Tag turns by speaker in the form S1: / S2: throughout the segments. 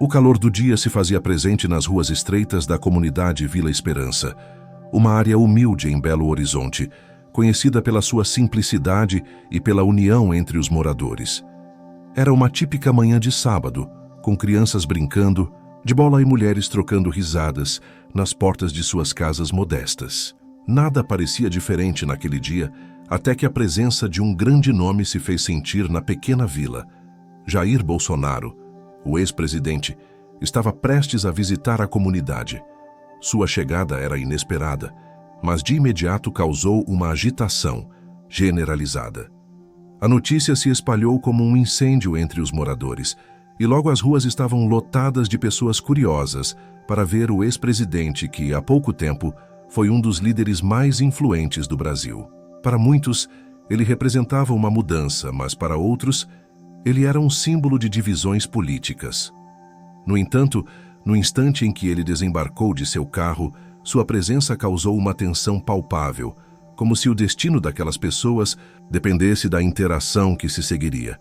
S1: O calor do dia se fazia presente nas ruas estreitas da comunidade Vila Esperança, uma área humilde em Belo Horizonte, conhecida pela sua simplicidade e pela união entre os moradores. Era uma típica manhã de sábado, com crianças brincando, de bola e mulheres trocando risadas nas portas de suas casas modestas. Nada parecia diferente naquele dia, até que a presença de um grande nome se fez sentir na pequena vila. Jair Bolsonaro, o ex-presidente, estava prestes a visitar a comunidade. Sua chegada era inesperada, mas de imediato causou uma agitação generalizada. A notícia se espalhou como um incêndio entre os moradores, e logo as ruas estavam lotadas de pessoas curiosas para ver o ex-presidente que, há pouco tempo, foi um dos líderes mais influentes do Brasil. Para muitos, ele representava uma mudança, mas para outros, ele era um símbolo de divisões políticas. No entanto, no instante em que ele desembarcou de seu carro, sua presença causou uma tensão palpável, como se o destino daquelas pessoas dependesse da interação que se seguiria.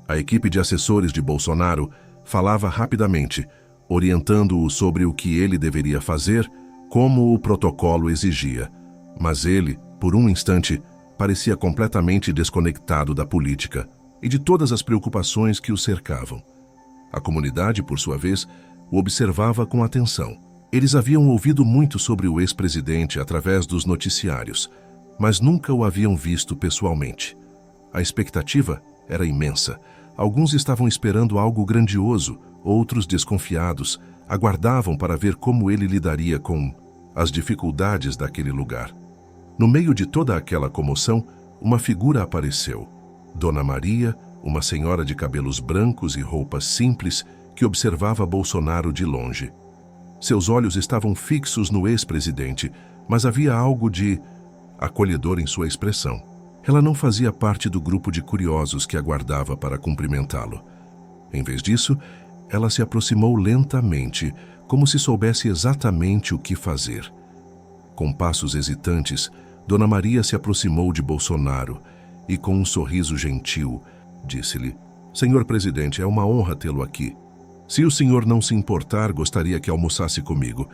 S1: A equipe de assessores de Bolsonaro falava rapidamente, orientando-o sobre o que ele deveria fazer, como o protocolo exigia. Mas ele, por um instante, parecia completamente desconectado da política e de todas as preocupações que o cercavam. A comunidade, por sua vez, o observava com atenção. Eles haviam ouvido muito sobre o ex-presidente através dos noticiários, mas nunca o haviam visto pessoalmente. A expectativa era imensa. Alguns estavam esperando algo grandioso, outros desconfiados, aguardavam para ver como ele lidaria com as dificuldades daquele lugar. No meio de toda aquela comoção, uma figura apareceu. Dona Maria, uma senhora de cabelos brancos e roupas simples, que observava Bolsonaro de longe. Seus olhos estavam fixos no ex-presidente, mas havia algo de acolhedor em sua expressão. Ela não fazia parte do grupo de curiosos que aguardava para cumprimentá-lo. Em vez disso, ela se aproximou lentamente, como se soubesse exatamente o que fazer. Com passos hesitantes, Dona Maria se aproximou de Bolsonaro e, com um sorriso gentil, disse-lhe: "Senhor presidente, é uma honra tê-lo aqui. Se o senhor não se importar, gostaria que almoçasse comigo.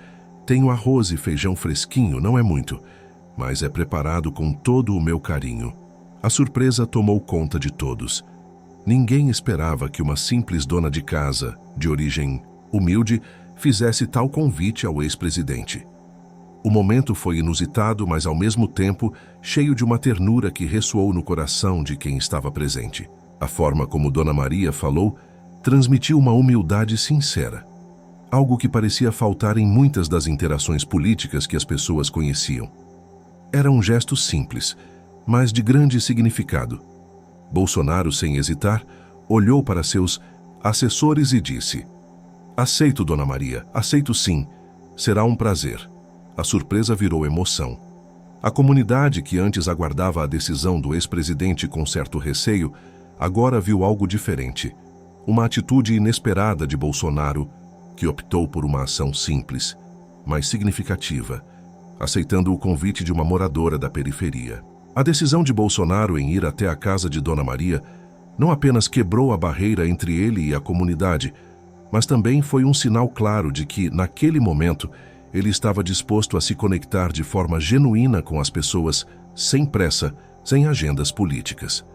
S1: Tenho arroz e feijão fresquinho, não é muito, mas é preparado com todo o meu carinho." A surpresa tomou conta de todos. Ninguém esperava que uma simples dona de casa, de origem humilde, fizesse tal convite ao ex-presidente. O momento foi inusitado, mas ao mesmo tempo cheio de uma ternura que ressoou no coração de quem estava presente. A forma como Dona Maria falou transmitiu uma humildade sincera, algo que parecia faltar em muitas das interações políticas que as pessoas conheciam. Era um gesto simples, mas de grande significado. Bolsonaro, sem hesitar, olhou para seus assessores e disse: "Aceito, Dona Maria, aceito sim. Será um prazer." A surpresa virou emoção. A comunidade, que antes aguardava a decisão do ex-presidente com certo receio, agora viu algo diferente. Uma atitude inesperada de Bolsonaro, que optou por uma ação simples, mas significativa, aceitando o convite de uma moradora da periferia. A decisão de Bolsonaro em ir até a casa de Dona Maria não apenas quebrou a barreira entre ele e a comunidade, mas também foi um sinal claro de que, naquele momento, ele estava disposto a se conectar de forma genuína com as pessoas, sem pressa, sem agendas políticas.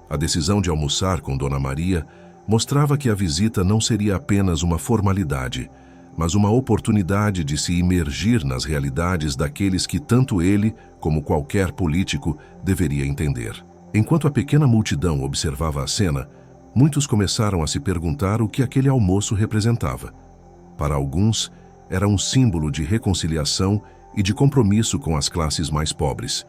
S1: A decisão de almoçar com Dona Maria mostrava que a visita não seria apenas uma formalidade, mas uma oportunidade de se imergir nas realidades daqueles que tanto ele, como qualquer político, deveria entender. Enquanto a pequena multidão observava a cena, muitos começaram a se perguntar o que aquele almoço representava. Para alguns, era um símbolo de reconciliação e de compromisso com as classes mais pobres.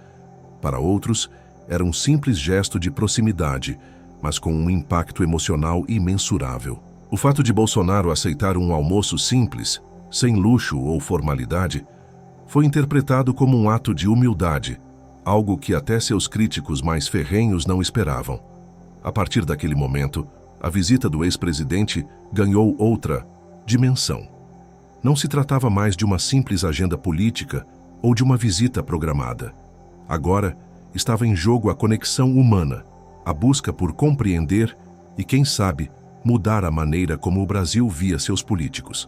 S1: Para outros, era um simples gesto de proximidade, mas com um impacto emocional imensurável. O fato de Bolsonaro aceitar um almoço simples, sem luxo ou formalidade, foi interpretado como um ato de humildade, algo que até seus críticos mais ferrenhos não esperavam. A partir daquele momento, a visita do ex-presidente ganhou outra dimensão. Não se tratava mais de uma simples agenda política ou de uma visita programada. Agora, estava em jogo a conexão humana, a busca por compreender e, quem sabe, mudar a maneira como o Brasil via seus políticos.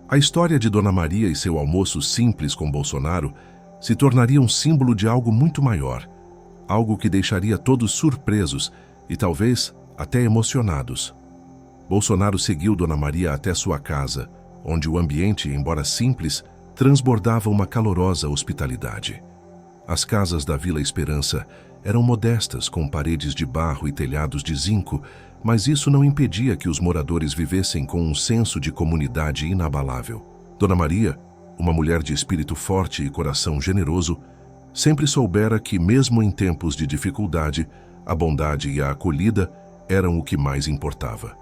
S1: A história de Dona Maria e seu almoço simples com Bolsonaro se tornaria um símbolo de algo muito maior, algo que deixaria todos surpresos e talvez até emocionados. Bolsonaro seguiu Dona Maria até sua casa, onde o ambiente, embora simples, transbordava uma calorosa hospitalidade. As casas da Vila Esperança eram modestas, com paredes de barro e telhados de zinco, mas isso não impedia que os moradores vivessem com um senso de comunidade inabalável. Dona Maria, uma mulher de espírito forte e coração generoso, sempre soubera que, mesmo em tempos de dificuldade, a bondade e a acolhida eram o que mais importava.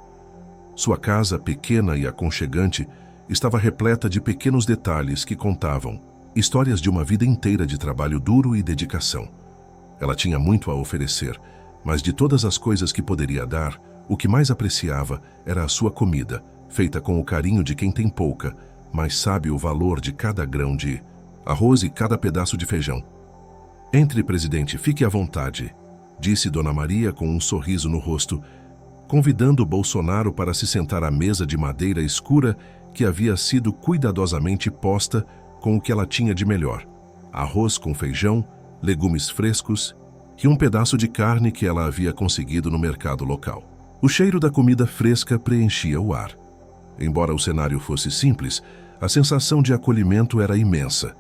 S1: Sua casa, pequena e aconchegante, estava repleta de pequenos detalhes que contavam histórias de uma vida inteira de trabalho duro e dedicação. Ela tinha muito a oferecer, mas de todas as coisas que poderia dar, o que mais apreciava era a sua comida, feita com o carinho de quem tem pouca, mas sabe o valor de cada grão de arroz e cada pedaço de feijão. "Entre, presidente, fique à vontade", disse Dona Maria com um sorriso no rosto, convidando Bolsonaro para se sentar à mesa de madeira escura que havia sido cuidadosamente posta com o que ela tinha de melhor: arroz com feijão, legumes frescos e um pedaço de carne que ela havia conseguido no mercado local. O cheiro da comida fresca preenchia o ar. Embora o cenário fosse simples, a sensação de acolhimento era imensa.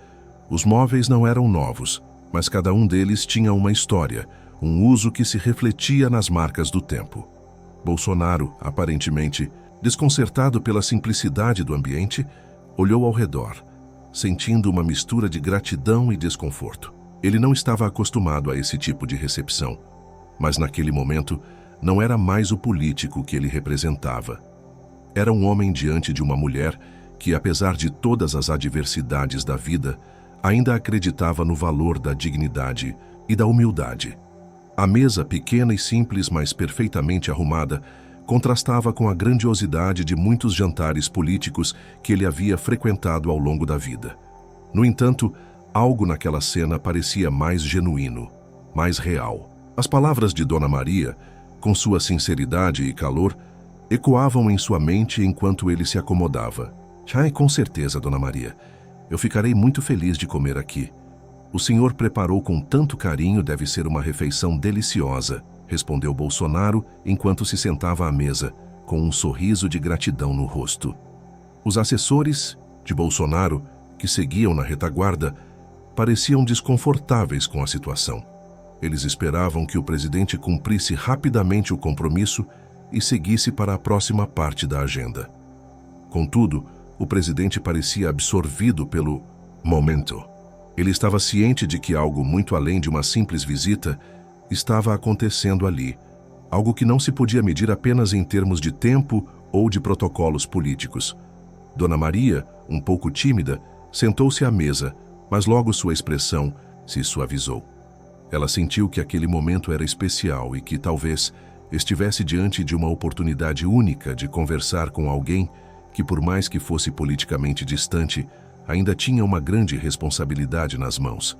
S1: Os móveis não eram novos, mas cada um deles tinha uma história, um uso que se refletia nas marcas do tempo. Bolsonaro, aparentemente desconcertado pela simplicidade do ambiente, olhou ao redor, sentindo uma mistura de gratidão e desconforto. Ele não estava acostumado a esse tipo de recepção, mas naquele momento não era mais o político que ele representava. Era um homem diante de uma mulher que, apesar de todas as adversidades da vida, ainda acreditava no valor da dignidade e da humildade. A mesa, pequena e simples, mas perfeitamente arrumada, contrastava com a grandiosidade de muitos jantares políticos que ele havia frequentado ao longo da vida. No entanto, algo naquela cena parecia mais genuíno, mais real. As palavras de Dona Maria, com sua sinceridade e calor, ecoavam em sua mente enquanto ele se acomodava. "Ai, com certeza, Dona Maria. Eu ficarei muito feliz de comer aqui. O senhor preparou com tanto carinho, deve ser uma refeição deliciosa", respondeu Bolsonaro enquanto se sentava à mesa, com um sorriso de gratidão no rosto. Os assessores de Bolsonaro, que seguiam na retaguarda, pareciam desconfortáveis com a situação. Eles esperavam que o presidente cumprisse rapidamente o compromisso e seguisse para a próxima parte da agenda. Contudo, o presidente parecia absorvido pelo momento. Ele estava ciente de que algo muito além de uma simples visita estava acontecendo ali, algo que não se podia medir apenas em termos de tempo ou de protocolos políticos. Dona Maria, um pouco tímida, sentou-se à mesa, mas logo sua expressão se suavizou. Ela sentiu que aquele momento era especial e que talvez estivesse diante de uma oportunidade única de conversar com alguém que, por mais que fosse politicamente distante, ainda tinha uma grande responsabilidade nas mãos: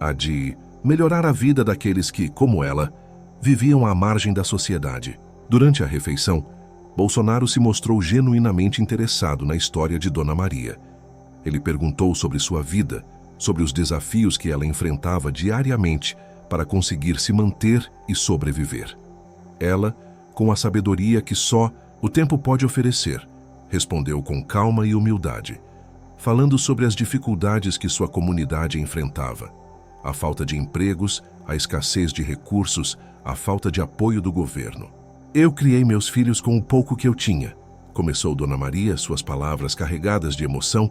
S1: a de melhorar a vida daqueles que, como ela, viviam à margem da sociedade. Durante a refeição, Bolsonaro se mostrou genuinamente interessado na história de Dona Maria. Ele perguntou sobre sua vida, sobre os desafios que ela enfrentava diariamente para conseguir se manter e sobreviver. Ela, com a sabedoria que só o tempo pode oferecer, respondeu com calma e humildade, falando sobre as dificuldades que sua comunidade enfrentava: a falta de empregos, a escassez de recursos, a falta de apoio do governo. "Eu criei meus filhos com o pouco que eu tinha", começou Dona Maria, suas palavras carregadas de emoção,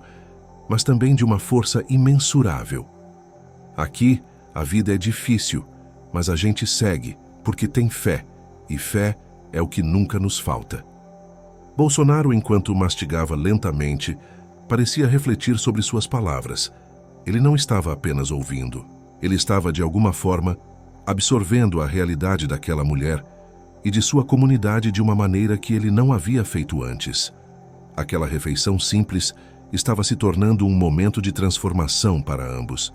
S1: mas também de uma força imensurável. "Aqui, a vida é difícil, mas a gente segue porque tem fé, e fé é o que nunca nos falta." Bolsonaro, enquanto mastigava lentamente, parecia refletir sobre suas palavras. Ele não estava apenas ouvindo. Ele estava, de alguma forma, absorvendo a realidade daquela mulher e de sua comunidade de uma maneira que ele não havia feito antes. Aquela refeição simples estava se tornando um momento de transformação para ambos.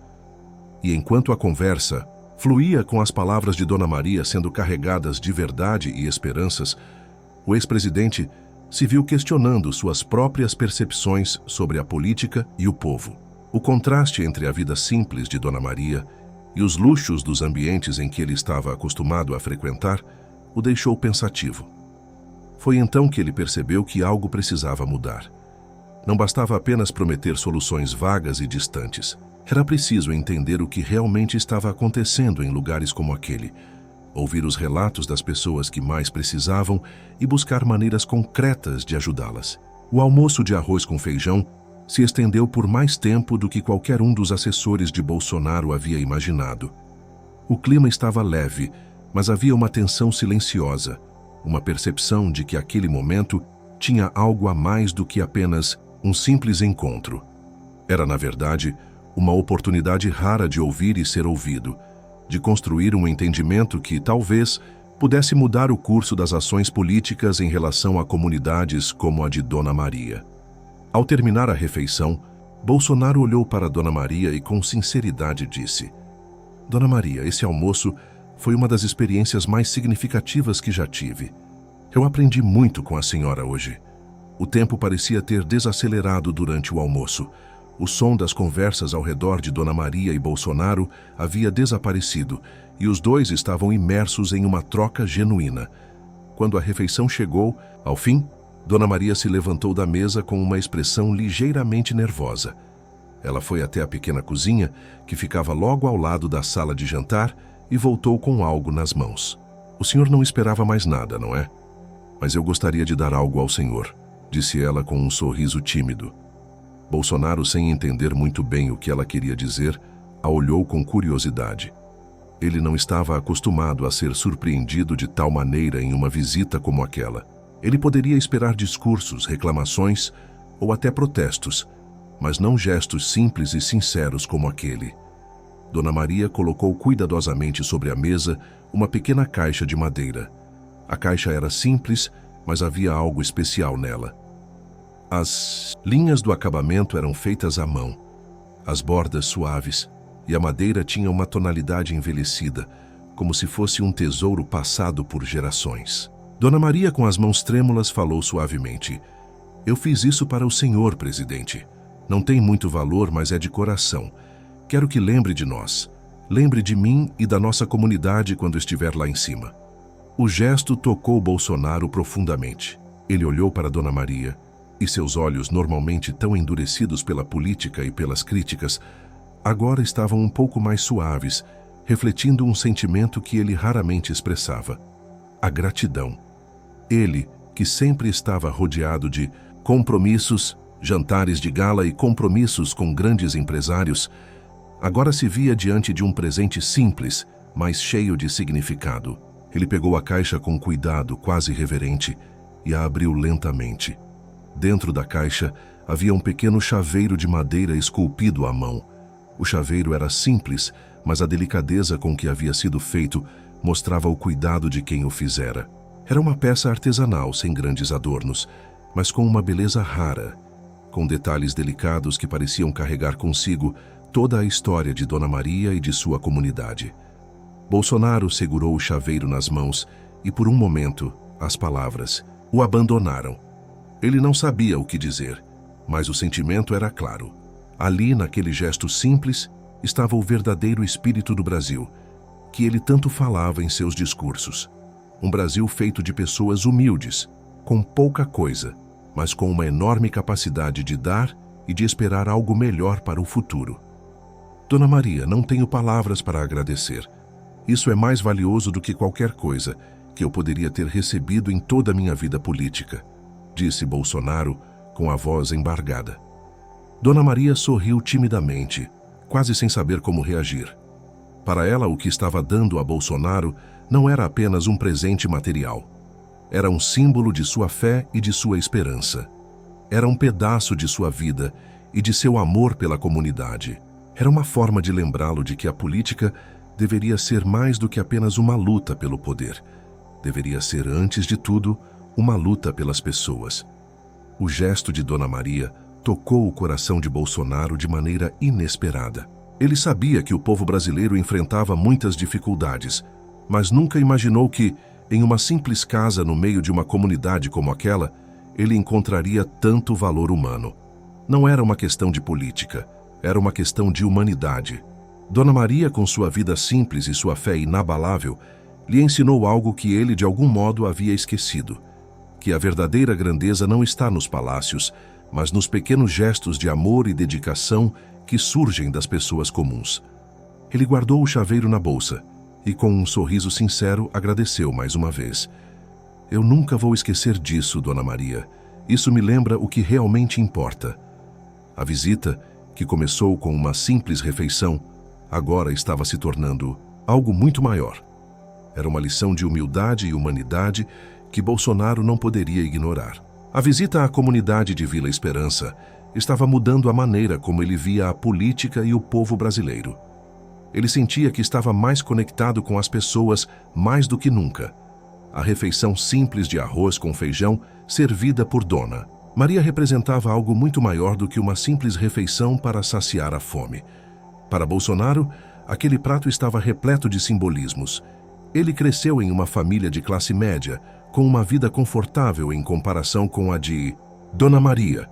S1: E enquanto a conversa fluía com as palavras de Dona Maria sendo carregadas de verdade e esperanças, O ex-presidente se viu questionando suas próprias percepções sobre a política e o povo. O contraste entre a vida simples de Dona Maria e os luxos dos ambientes em que ele estava acostumado a frequentar o deixou pensativo. Foi então que ele percebeu que algo precisava mudar. Não bastava apenas prometer soluções vagas e distantes. Era preciso entender o que realmente estava acontecendo em lugares como aquele, ouvir os relatos das pessoas que mais precisavam e buscar maneiras concretas de ajudá-las. O almoço de arroz com feijão se estendeu por mais tempo do que qualquer um dos assessores de Bolsonaro havia imaginado. O clima estava leve, mas havia uma tensão silenciosa, uma percepção de que aquele momento tinha algo a mais do que apenas um simples encontro. Era, na verdade, uma oportunidade rara de ouvir e ser ouvido, de construir um entendimento que, talvez, pudesse mudar o curso das ações políticas em relação a comunidades como a de Dona Maria. Ao terminar a refeição, Bolsonaro olhou para Dona Maria e com sinceridade disse: Dona Maria, esse almoço foi uma das experiências mais significativas que já tive. Eu aprendi muito com a senhora hoje. O tempo parecia ter desacelerado durante o almoço. O som das conversas ao redor de Dona Maria e Bolsonaro havia desaparecido e os dois estavam imersos em uma troca genuína. Quando a refeição chegou, ao fim, Dona Maria se levantou da mesa com uma expressão ligeiramente nervosa. Ela foi até a pequena cozinha, que ficava logo ao lado da sala de jantar, e voltou com algo nas mãos. O senhor não esperava mais nada, não é? Mas eu gostaria de dar algo ao senhor, disse ela com um sorriso tímido. Bolsonaro, sem entender muito bem o que ela queria dizer, a olhou com curiosidade. Ele não estava acostumado a ser surpreendido de tal maneira em uma visita como aquela. Ele poderia esperar discursos, reclamações ou até protestos, mas não gestos simples e sinceros como aquele. Dona Maria colocou cuidadosamente sobre a mesa uma pequena caixa de madeira. A caixa era simples, mas havia algo especial nela. As linhas do acabamento eram feitas à mão, as bordas suaves, e a madeira tinha uma tonalidade envelhecida, como se fosse um tesouro passado por gerações. Dona Maria, com as mãos trêmulas, falou suavemente: Eu fiz isso para o senhor, presidente. Não tem muito valor, mas é de coração. Quero que lembre de nós. Lembre de mim e da nossa comunidade quando estiver lá em cima. O gesto tocou Bolsonaro profundamente. Ele olhou para Dona Maria, e seus olhos, normalmente tão endurecidos pela política e pelas críticas, agora estavam um pouco mais suaves, refletindo um sentimento que ele raramente expressava: a gratidão. Ele, que sempre estava rodeado de compromissos, jantares de gala e compromissos com grandes empresários, agora se via diante de um presente simples, mas cheio de significado. Ele pegou a caixa com cuidado, quase reverente, e a abriu lentamente. Dentro da caixa havia um pequeno chaveiro de madeira esculpido à mão. O chaveiro era simples, mas a delicadeza com que havia sido feito mostrava o cuidado de quem o fizera. Era uma peça artesanal, sem grandes adornos, mas com uma beleza rara, com detalhes delicados que pareciam carregar consigo toda a história de Dona Maria e de sua comunidade. Bolsonaro segurou o chaveiro nas mãos e, por um momento, as palavras o abandonaram. Ele não sabia o que dizer, mas o sentimento era claro. Ali, naquele gesto simples, estava o verdadeiro espírito do Brasil, que ele tanto falava em seus discursos. Um Brasil feito de pessoas humildes, com pouca coisa, mas com uma enorme capacidade de dar e de esperar algo melhor para o futuro. Dona Maria, não tenho palavras para agradecer. Isso é mais valioso do que qualquer coisa que eu poderia ter recebido em toda a minha vida política, disse Bolsonaro com a voz embargada. Dona Maria sorriu timidamente, quase sem saber como reagir. Para ela, o que estava dando a Bolsonaro não era apenas um presente material. Era um símbolo de sua fé e de sua esperança. Era um pedaço de sua vida e de seu amor pela comunidade. Era uma forma de lembrá-lo de que a política deveria ser mais do que apenas uma luta pelo poder. Deveria ser, antes de tudo, uma luta pelas pessoas. O gesto de Dona Maria tocou o coração de Bolsonaro de maneira inesperada. Ele sabia que o povo brasileiro enfrentava muitas dificuldades, mas nunca imaginou que, Em uma simples casa no meio de uma comunidade como aquela, ele encontraria tanto valor humano. Não era uma questão de política, era uma questão de humanidade. Dona Maria, com sua vida simples e sua fé inabalável, lhe ensinou algo que ele de algum modo havia esquecido: que a verdadeira grandeza não está nos palácios, mas nos pequenos gestos de amor e dedicação que surgem das pessoas comuns. Ele guardou o chaveiro na bolsa e, com um sorriso sincero, agradeceu mais uma vez. Eu nunca vou esquecer disso, Dona Maria. Isso me lembra o que realmente importa. A visita, que começou com uma simples refeição, agora estava se tornando algo muito maior. Era uma lição de humildade e humanidade que Bolsonaro não poderia ignorar. A visita à comunidade de Vila Esperança estava mudando a maneira como ele via a política e o povo brasileiro. Ele sentia que estava mais conectado com as pessoas mais do que nunca. A refeição simples de arroz com feijão, servida por Dona Maria, representava algo muito maior do que uma simples refeição para saciar a fome. Para Bolsonaro, aquele prato estava repleto de simbolismos. Ele cresceu em uma família de classe média, com uma vida confortável em comparação com a de Dona Maria.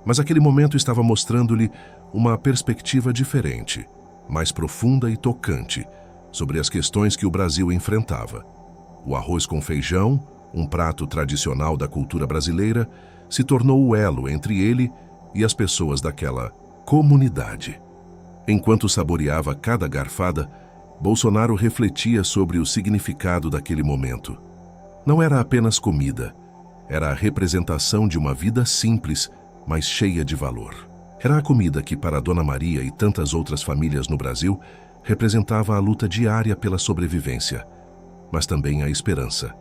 S1: Mas aquele momento estava mostrando-lhe uma perspectiva diferente, mais profunda e tocante, sobre as questões que o Brasil enfrentava. O arroz com feijão, um prato tradicional da cultura brasileira, se tornou o elo entre ele e as pessoas daquela comunidade. Enquanto saboreava cada garfada, Bolsonaro refletia sobre o significado daquele momento. Não era apenas comida, era a representação de uma vida simples, mas cheia de valor. Era a comida que, para Dona Maria e tantas outras famílias no Brasil, representava a luta diária pela sobrevivência, mas também a esperança.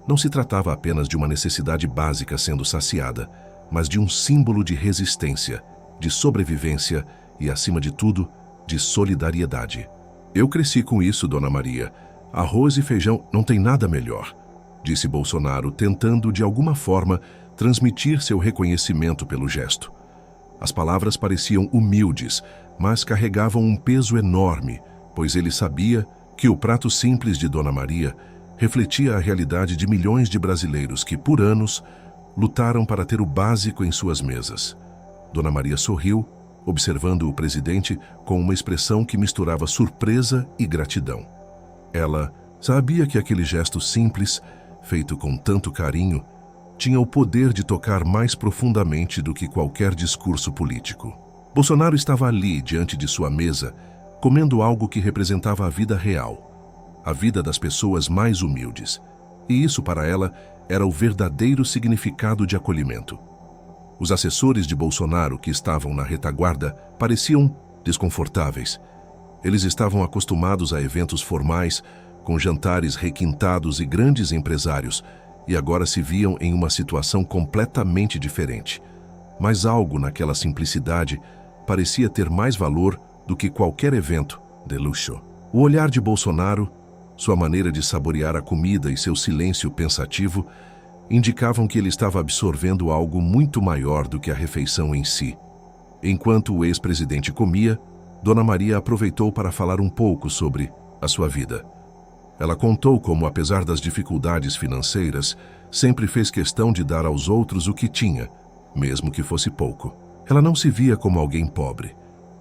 S1: Não se tratava apenas de uma necessidade básica sendo saciada, mas de um símbolo de resistência, de sobrevivência e, acima de tudo, de solidariedade. Eu cresci com isso, Dona Maria. Arroz e feijão não tem nada melhor, disse Bolsonaro, tentando, de alguma forma, transmitir seu reconhecimento pelo gesto. As palavras pareciam humildes, mas carregavam um peso enorme, pois ele sabia que o prato simples de Dona Maria refletia a realidade de milhões de brasileiros que, por anos, lutaram para ter o básico em suas mesas. Dona Maria sorriu, observando o presidente com uma expressão que misturava surpresa e gratidão. Ela sabia que aquele gesto simples, feito com tanto carinho, tinha o poder de tocar mais profundamente do que qualquer discurso político. Bolsonaro estava ali, diante de sua mesa, comendo algo que representava a vida real, a vida das pessoas mais humildes. E isso, para ela, era o verdadeiro significado de acolhimento. Os assessores de Bolsonaro, que estavam na retaguarda, pareciam desconfortáveis. Eles estavam acostumados a eventos formais, com jantares requintados e grandes empresários, e agora se viam em uma situação completamente diferente. Mas algo naquela simplicidade parecia ter mais valor do que qualquer evento de luxo. O olhar de Bolsonaro, sua maneira de saborear a comida e seu silêncio pensativo indicavam que ele estava absorvendo algo muito maior do que a refeição em si. Enquanto o ex-presidente comia, Dona Maria aproveitou para falar um pouco sobre a sua vida. Ela contou como, apesar das dificuldades financeiras, sempre fez questão de dar aos outros o que tinha, mesmo que fosse pouco. Ela não se via como alguém pobre,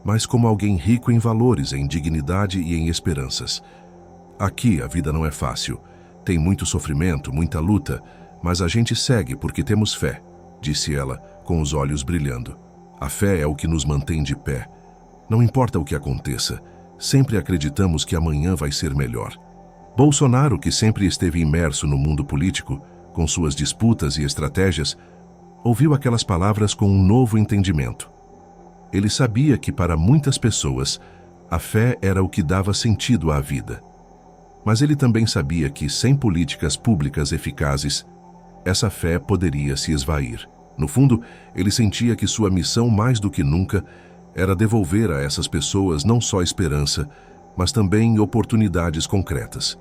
S1: mas como alguém rico em valores, em dignidade e em esperanças. Aqui a vida não é fácil. Tem muito sofrimento, muita luta, mas a gente segue porque temos fé, disse ela, com os olhos brilhando. A fé é o que nos mantém de pé. Não importa o que aconteça, sempre acreditamos que amanhã vai ser melhor. Bolsonaro, que sempre esteve imerso no mundo político, com suas disputas e estratégias, ouviu aquelas palavras com um novo entendimento. Ele sabia que, para muitas pessoas, a fé era o que dava sentido à vida. Mas ele também sabia que, sem políticas públicas eficazes, essa fé poderia se esvair. No fundo, ele sentia que sua missão, mais do que nunca, era devolver a essas pessoas não só esperança, mas também oportunidades concretas.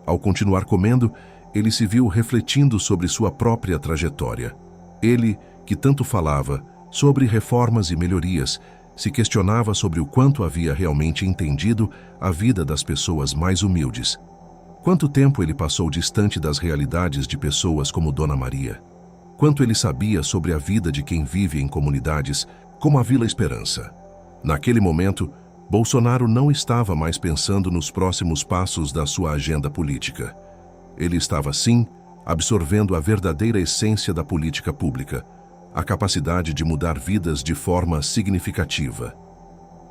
S1: Ao continuar comendo, ele se viu refletindo sobre sua própria trajetória. Ele, que tanto falava sobre reformas e melhorias, se questionava sobre o quanto havia realmente entendido a vida das pessoas mais humildes. Quanto tempo ele passou distante das realidades de pessoas como Dona Maria? Quanto ele sabia sobre a vida de quem vive em comunidades como a Vila Esperança? Naquele momento, Bolsonaro não estava mais pensando nos próximos passos da sua agenda política. Ele estava, sim, absorvendo a verdadeira essência da política pública, a capacidade de mudar vidas de forma significativa.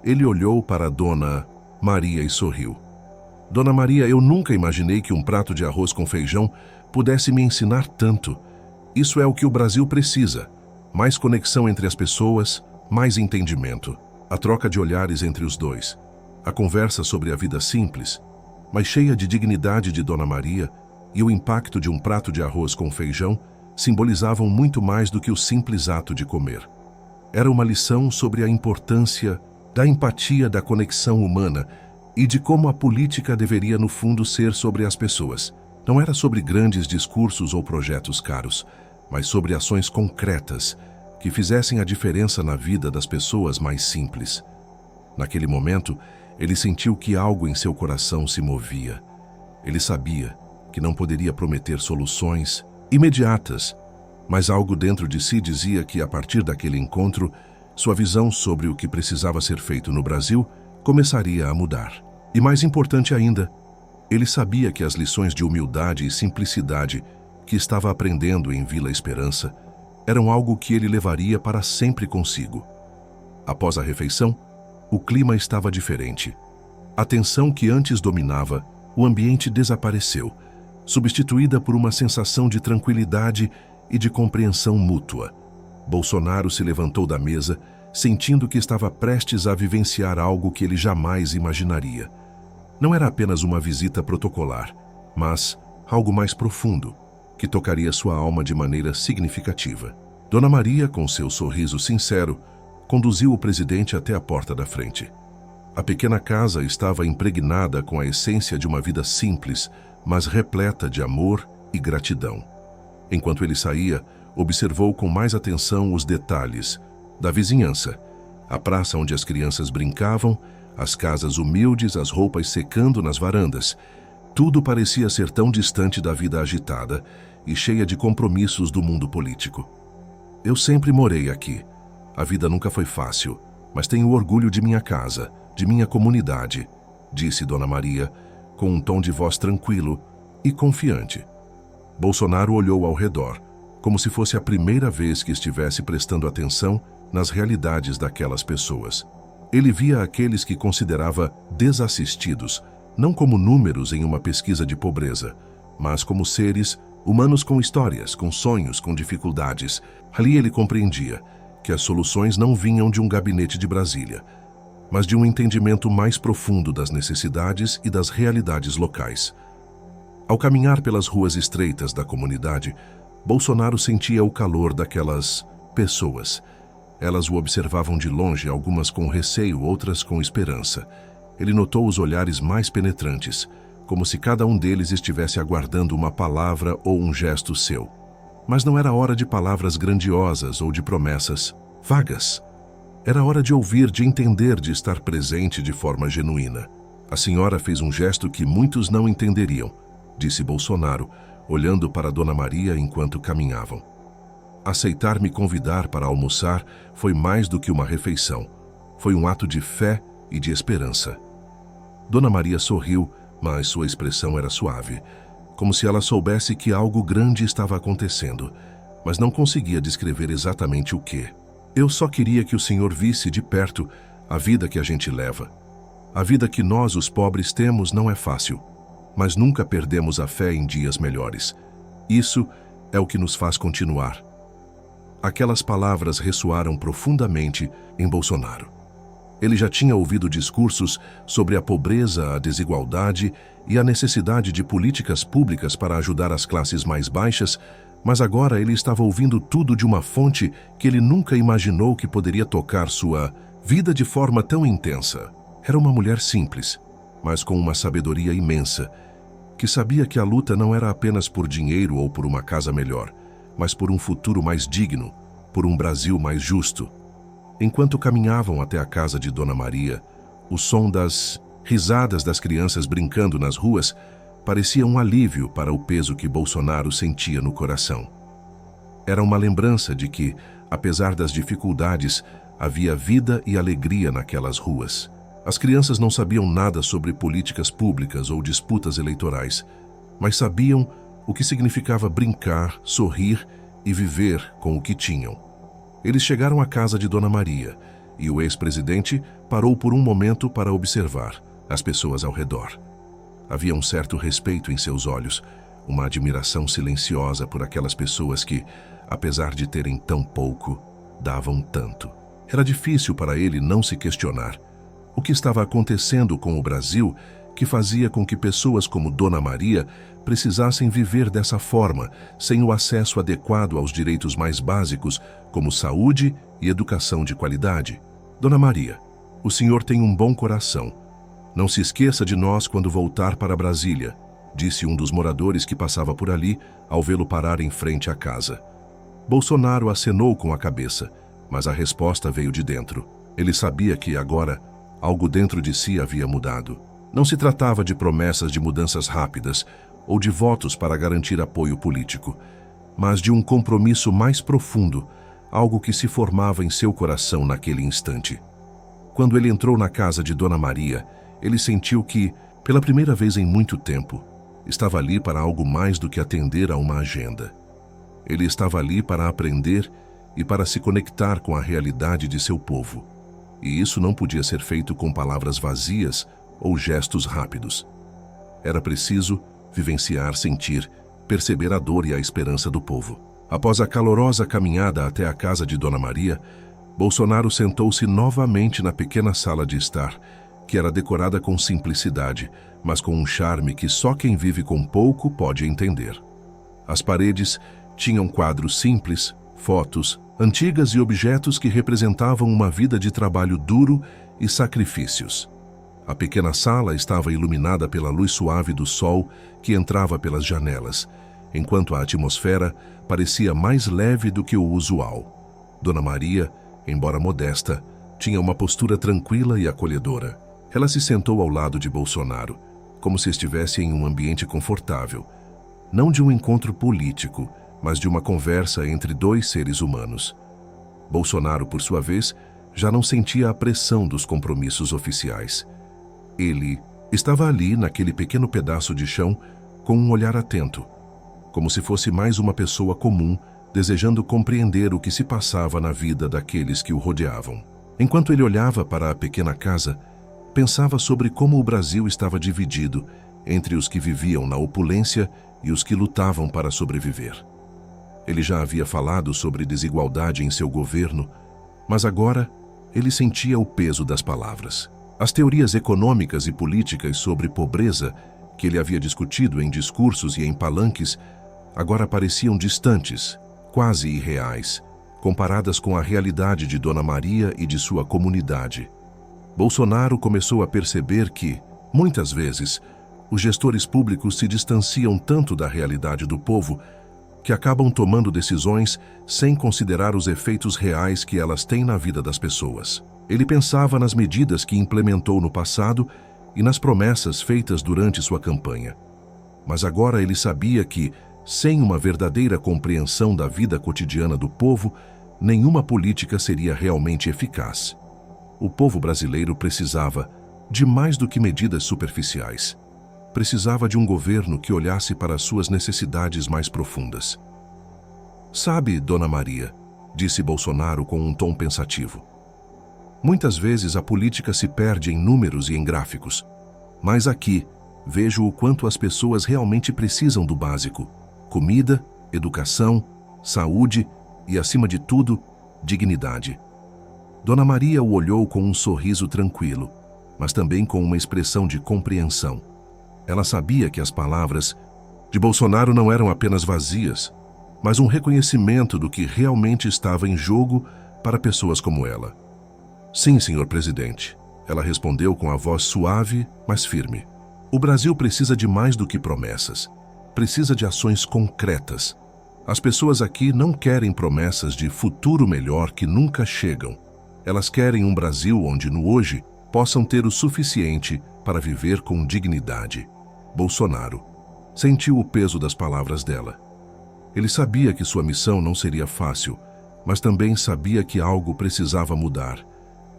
S1: Ele olhou para Dona Maria e sorriu. Dona Maria, eu nunca imaginei que um prato de arroz com feijão pudesse me ensinar tanto. Isso é o que o Brasil precisa. Mais conexão entre as pessoas, mais entendimento. A troca de olhares entre os dois. A conversa sobre a vida simples, mas cheia de dignidade de Dona Maria e o impacto de um prato de arroz com feijão simbolizavam muito mais do que o simples ato de comer. Era uma lição sobre a importância da empatia, da conexão humana e de como a política deveria, no fundo, ser sobre as pessoas. Não era sobre grandes discursos ou projetos caros, mas sobre ações concretas que fizessem a diferença na vida das pessoas mais simples. Naquele momento, ele sentiu que algo em seu coração se movia. Ele sabia que não poderia prometer soluções imediatas, mas algo dentro de si dizia que, a partir daquele encontro, sua visão sobre o que precisava ser feito no Brasil começaria a mudar. E mais importante ainda, ele sabia que as lições de humildade e simplicidade que estava aprendendo em Vila Esperança eram algo que ele levaria para sempre consigo. Após a refeição, o clima estava diferente. A tensão que antes dominava o ambiente desapareceu, substituída por uma sensação de tranquilidade e de compreensão mútua. Bolsonaro se levantou da mesa, sentindo que estava prestes a vivenciar algo que ele jamais imaginaria. Não era apenas uma visita protocolar, mas algo mais profundo, que tocaria sua alma de maneira significativa. Dona Maria, com seu sorriso sincero, conduziu o presidente até a porta da frente. A pequena casa estava impregnada com a essência de uma vida simples, mas repleta de amor e gratidão. Enquanto ele saía, observou com mais atenção os detalhes da vizinhança, a praça onde as crianças brincavam, as casas humildes, as roupas secando nas varandas. Tudo parecia ser tão distante da vida agitada e cheia de compromissos do mundo político. Eu sempre morei aqui. A vida nunca foi fácil, mas tenho orgulho de minha casa, de minha comunidade, disse Dona Maria, com um tom de voz tranquilo e confiante. Bolsonaro olhou ao redor, como se fosse a primeira vez que estivesse prestando atenção nas realidades daquelas pessoas. Ele via aqueles que considerava desassistidos, não como números em uma pesquisa de pobreza, mas como seres humanos com histórias, com sonhos, com dificuldades. Ali ele compreendia que as soluções não vinham de um gabinete de Brasília, mas de um entendimento mais profundo das necessidades e das realidades locais. Ao caminhar pelas ruas estreitas da comunidade, Bolsonaro sentia o calor daquelas pessoas. Elas o observavam de longe, algumas com receio, outras com esperança. Ele notou os olhares mais penetrantes, como se cada um deles estivesse aguardando uma palavra ou um gesto seu. Mas não era hora de palavras grandiosas ou de promessas vagas. Era hora de ouvir, de entender, de estar presente de forma genuína. A senhora fez um gesto que muitos não entenderiam, disse Bolsonaro, olhando para Dona Maria enquanto caminhavam. Aceitar me convidar para almoçar foi mais do que uma refeição. Foi um ato de fé e de esperança. Dona Maria sorriu, mas sua expressão era suave, como se ela soubesse que algo grande estava acontecendo, mas não conseguia descrever exatamente o que. Eu só queria que o senhor visse de perto a vida que a gente leva. A vida que nós, os pobres, temos não é fácil, mas nunca perdemos a fé em dias melhores. Isso é o que nos faz continuar. Aquelas palavras ressoaram profundamente em Bolsonaro. Ele já tinha ouvido discursos sobre a pobreza, a desigualdade e a necessidade de políticas públicas para ajudar as classes mais baixas, mas agora ele estava ouvindo tudo de uma fonte que ele nunca imaginou que poderia tocar sua vida de forma tão intensa. Era uma mulher simples, mas com uma sabedoria imensa, que sabia que a luta não era apenas por dinheiro ou por uma casa melhor, mas por um futuro mais digno, por um Brasil mais justo. Enquanto caminhavam até a casa de Dona Maria, o som das risadas das crianças brincando nas ruas parecia um alívio para o peso que Bolsonaro sentia no coração. Era uma lembrança de que, apesar das dificuldades, havia vida e alegria naquelas ruas. As crianças não sabiam nada sobre políticas públicas ou disputas eleitorais, mas sabiam o que significava brincar, sorrir e viver com o que tinham. Eles chegaram à casa de Dona Maria e o ex-presidente parou por um momento para observar as pessoas ao redor. Havia um certo respeito em seus olhos, uma admiração silenciosa por aquelas pessoas que, apesar de terem tão pouco, davam tanto. Era difícil para ele não se questionar o que estava acontecendo com o Brasil que fazia com que pessoas como Dona Maria precisassem viver dessa forma, sem o acesso adequado aos direitos mais básicos, como saúde e educação de qualidade. Dona Maria, o senhor tem um bom coração. Não se esqueça de nós quando voltar para Brasília, disse um dos moradores que passava por ali ao vê-lo parar em frente à casa. Bolsonaro acenou com a cabeça, mas a resposta veio de dentro. Ele sabia que, agora, algo dentro de si havia mudado. Não se tratava de promessas de mudanças rápidas ou de votos para garantir apoio político, mas de um compromisso mais profundo, algo que se formava em seu coração naquele instante. Quando ele entrou na casa de Dona Maria, ele sentiu que, pela primeira vez em muito tempo, estava ali para algo mais do que atender a uma agenda. Ele estava ali para aprender e para se conectar com a realidade de seu povo. E isso não podia ser feito com palavras vazias ou gestos rápidos. Era preciso vivenciar, sentir, perceber a dor e a esperança do povo. Após a calorosa caminhada até a casa de Dona Maria, Bolsonaro sentou-se novamente na pequena sala de estar, que era decorada com simplicidade, mas com um charme que só quem vive com pouco pode entender. As paredes tinham quadros simples, fotos, antigas e objetos que representavam uma vida de trabalho duro e sacrifícios. A pequena sala estava iluminada pela luz suave do sol que entrava pelas janelas, enquanto a atmosfera parecia mais leve do que o usual. Dona Maria, embora modesta, tinha uma postura tranquila e acolhedora. Ela se sentou ao lado de Bolsonaro, como se estivesse em um ambiente confortável, não de um encontro político, mas de uma conversa entre dois seres humanos. Bolsonaro, por sua vez, já não sentia a pressão dos compromissos oficiais. Ele estava ali, naquele pequeno pedaço de chão, com um olhar atento, como se fosse mais uma pessoa comum, desejando compreender o que se passava na vida daqueles que o rodeavam. Enquanto ele olhava para a pequena casa, pensava sobre como o Brasil estava dividido entre os que viviam na opulência e os que lutavam para sobreviver. Ele já havia falado sobre desigualdade em seu governo, mas agora ele sentia o peso das palavras. As teorias econômicas e políticas sobre pobreza, que ele havia discutido em discursos e em palanques, agora pareciam distantes, quase irreais, comparadas com a realidade de Dona Maria e de sua comunidade. Bolsonaro começou a perceber que, muitas vezes, os gestores públicos se distanciam tanto da realidade do povo que acabam tomando decisões sem considerar os efeitos reais que elas têm na vida das pessoas. Ele pensava nas medidas que implementou no passado e nas promessas feitas durante sua campanha. Mas agora ele sabia que, sem uma verdadeira compreensão da vida cotidiana do povo, nenhuma política seria realmente eficaz. O povo brasileiro precisava de mais do que medidas superficiais. Precisava de um governo que olhasse para as suas necessidades mais profundas. Sabe, Dona Maria, disse Bolsonaro com um tom pensativo. Muitas vezes a política se perde em números e em gráficos, mas aqui vejo o quanto as pessoas realmente precisam do básico: comida, educação, saúde e, acima de tudo, dignidade. Dona Maria o olhou com um sorriso tranquilo, mas também com uma expressão de compreensão. Ela sabia que as palavras de Bolsonaro não eram apenas vazias, mas um reconhecimento do que realmente estava em jogo para pessoas como ela. Sim, senhor presidente, ela respondeu com a voz suave, mas firme. O Brasil precisa de mais do que promessas. Precisa de ações concretas. As pessoas aqui não querem promessas de futuro melhor que nunca chegam. Elas querem um Brasil onde, no hoje, possam ter o suficiente para viver com dignidade. Bolsonaro Sentiu o peso das palavras dela. Ele sabia que sua missão não seria fácil, mas também sabia que algo precisava mudar.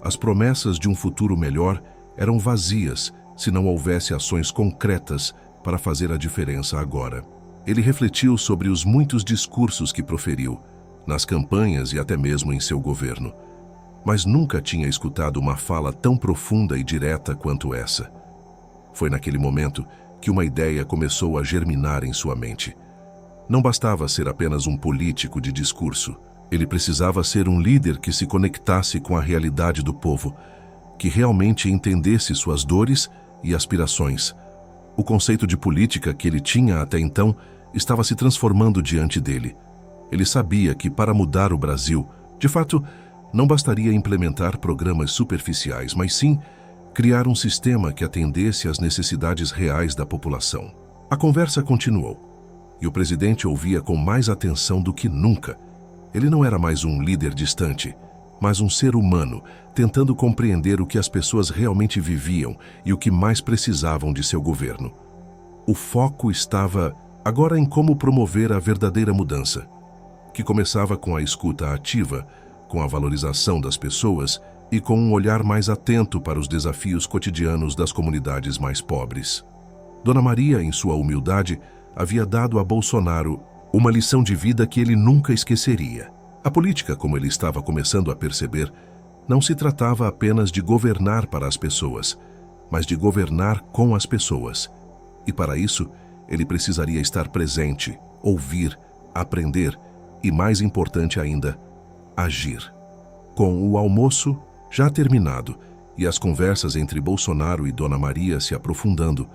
S1: As promessas de um futuro melhor eram vazias se não houvesse ações concretas para fazer a diferença agora. Ele refletiu sobre os muitos discursos que proferiu, nas campanhas e até mesmo em seu governo. Mas nunca tinha escutado uma fala tão profunda e direta quanto essa. Foi naquele momento que uma ideia começou a germinar em sua mente. Não bastava ser apenas um político de discurso. Ele precisava ser um líder que se conectasse com a realidade do povo, que realmente entendesse suas dores e aspirações. O conceito de política que ele tinha até então estava se transformando diante dele. Ele sabia que para mudar o Brasil, de fato, não bastaria implementar programas superficiais, mas sim criar um sistema que atendesse às necessidades reais da população. A conversa continuou, e o presidente ouvia com mais atenção do que nunca. Ele não era mais um líder distante, mas um ser humano, tentando compreender o que as pessoas realmente viviam e o que mais precisavam de seu governo. O foco estava agora em como promover a verdadeira mudança, que começava com a escuta ativa, com a valorização das pessoas e com um olhar mais atento para os desafios cotidianos das comunidades mais pobres. Dona Maria, em sua humildade, havia dado a Bolsonaro uma lição de vida que ele nunca esqueceria. A política, como ele estava começando a perceber, não se tratava apenas de governar para as pessoas, mas de governar com as pessoas. E para isso, ele precisaria estar presente, ouvir, aprender e, mais importante ainda, agir. Com o almoço já terminado e as conversas entre Bolsonaro e Dona Maria se aprofundando,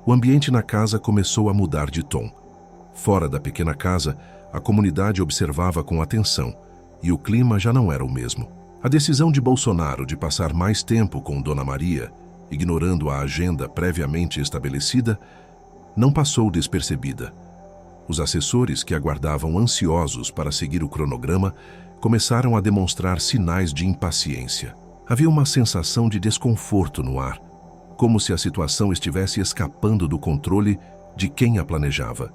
S1: o ambiente na casa começou a mudar de tom. Fora da pequena casa, a comunidade observava com atenção e o clima já não era o mesmo. A decisão de Bolsonaro de passar mais tempo com Dona Maria, ignorando a agenda previamente estabelecida, não passou despercebida. Os assessores, que aguardavam ansiosos para seguir o cronograma, começaram a demonstrar sinais de impaciência. Havia uma sensação de desconforto no ar, como se a situação estivesse escapando do controle de quem a planejava.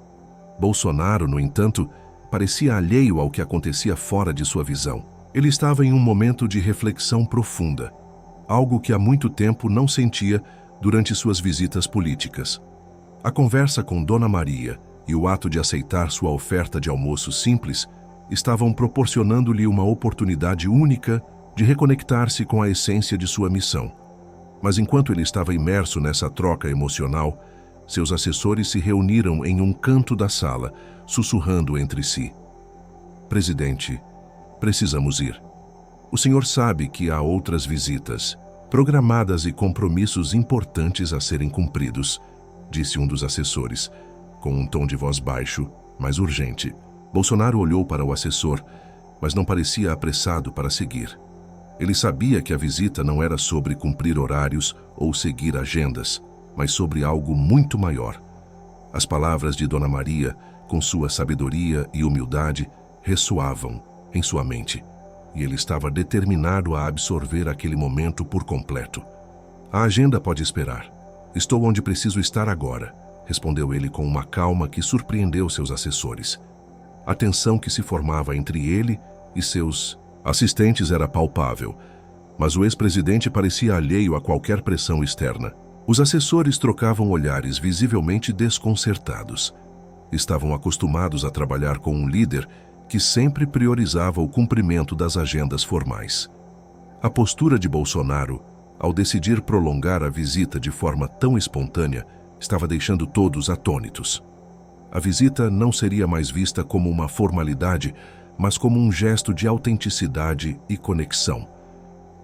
S1: Bolsonaro, no entanto, parecia alheio ao que acontecia fora de sua visão. Ele estava em um momento de reflexão profunda, algo que há muito tempo não sentia durante suas visitas políticas. A conversa com Dona Maria e o ato de aceitar sua oferta de almoço simples estavam proporcionando-lhe uma oportunidade única de reconectar-se com a essência de sua missão. Mas enquanto ele estava imerso nessa troca emocional, seus assessores se reuniram em um canto da sala, sussurrando entre si. Presidente, precisamos ir. O senhor sabe que há outras visitas, programadas e compromissos importantes a serem cumpridos, disse um dos assessores, com um tom de voz baixo, mas urgente. Bolsonaro olhou para o assessor, mas não parecia apressado para seguir. Ele sabia que a visita não era sobre cumprir horários ou seguir agendas, mas sobre algo muito maior. As palavras de Dona Maria, com sua sabedoria e humildade, ressoavam em sua mente, e ele estava determinado a absorver aquele momento por completo. A agenda pode esperar. Estou onde preciso estar agora, respondeu ele com uma calma que surpreendeu seus assessores. A tensão que se formava entre ele e seus assistentes era palpável, mas o ex-presidente parecia alheio a qualquer pressão externa. Os assessores trocavam olhares visivelmente desconcertados. Estavam acostumados a trabalhar com um líder que sempre priorizava o cumprimento das agendas formais. A postura de Bolsonaro, ao decidir prolongar a visita de forma tão espontânea, estava deixando todos atônitos. A visita não seria mais vista como uma formalidade, mas como um gesto de autenticidade e conexão.